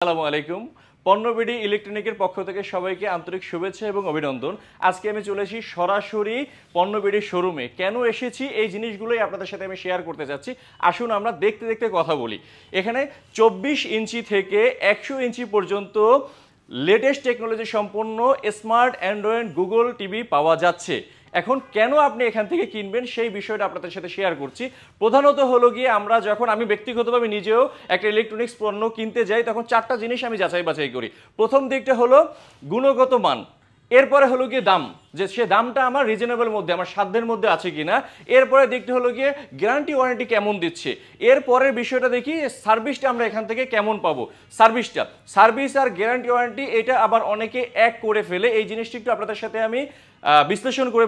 আসসালামু আলাইকুম। পণ্যবিডি ইলেকট্রনিকের পক্ষ থেকে সবাইকে আন্তরিক শুভেচ্ছা এবং অভিনন্দন। আজকে আমি চলে এসেছি সরাসরি পণ্যবিডির শোরুমে। কেন এসেছি এই জিনিসগুলোই আপনাদের সাথে আমি শেয়ার করতে যাচ্ছি। আসুন আমরা দেখতে দেখতে কথা বলি। এখানে 24 ইঞ্চি থেকে 100 ইঞ্চি পর্যন্ত লেটেস্ট টেকনোলজি সম্পন্ন স্মার্ট অ্যান্ড্রয়েড গুগল টিভি পাওয়া যাচ্ছে। এখন কেন আপনি এখান থেকে কিনবেন সেই বিষয়টা আপনাদের সাথে শেয়ার করছি। প্রধানত হলো গিয়ে আমি ব্যক্তিগতভাবে নিজেও একটা ইলেকট্রনিক্স পণ্য কিনতে যাই, তখন চারটা জিনিস আমি যাচাই বাছাই করি। প্রথম দিকটা হলো গুণগত মান, এরপরে হলো গিয়ে দাম, যে সে দামটা আমার রিজনেবল মধ্যে আমার সাধ্যের মধ্যে আছে কিনা, এরপরে দিকটা হলো গিয়ে গ্যারান্টি ওয়ারেন্টি কেমন দিচ্ছে, এরপরের বিষয়টা দেখি সার্ভিসটা আমরা এখান থেকে কেমন পাবো। সার্ভিস আর গ্যারান্টি ওয়ারেন্টি এটা আবার অনেকে এক করে ফেলে, এই জিনিসটি একটু আপনাদের সাথে আমি বিশ্লেষণ করে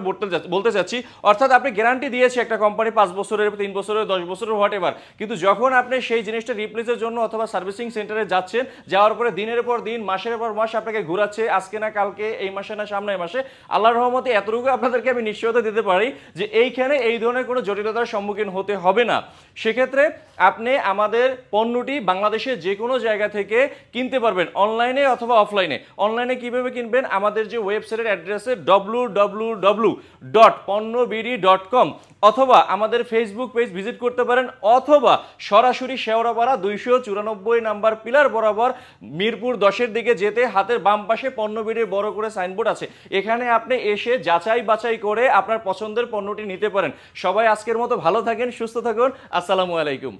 বলতে চাচ্ছি। অর্থাৎ আপনি গ্যারান্টি দিয়েছে একটা কোম্পানি 5 বছরের, 3 বছরের, 10 বছরের, হোয়াট এভার, কিন্তু যখন আপনি সেই জিনিসটা রিপ্লেসের জন্য অথবা সার্ভিসিং সেন্টারে যাচ্ছেন, যাওয়ার পরে দিনের পর দিন মাসের পর মাস আপনাকে ঘোরাচ্ছে, আজকে না কালকে, এই মাসে না সামনের মাসে, আল্লাহর রহমতে এতটুকু আপনাদেরকে আমি নিশ্চয়তা দিতে পারি যে এইখানে এই ধরনের কোনো জটিলতার সম্মুখীন হতে হবে না। সেক্ষেত্রে আপনি আমাদের পণ্যটি বাংলাদেশের যে কোনো জায়গা থেকে কিনতে পারবেন, অনলাইনে অথবা অফলাইনে। অনলাইনে কিভাবে কিনবেন, আমাদের যে ওয়েবসাইটের অ্যাড্রেসে www.ponnobidi.com অথবা আমাদের ফেসবুক পেজ ভিজিট করতে পারেন, অথবা সরাসরি শেওড়াপাড়া 294 নাম্বার পিলার বরাবর মিরপুর 10-এর দিকে যেতে হাতের বাম পাশে পণ্যবিডির বড় করে সাইনবোর্ড আছে, এখানে আপনি এসে যাচাই বাছাই করে আপনার পছন্দের পণ্যটি নিতে পারেন। সবাই আজকের মতো ভালো থাকেন, সুস্থ থাকুন। আসসালামু আলাইকুম।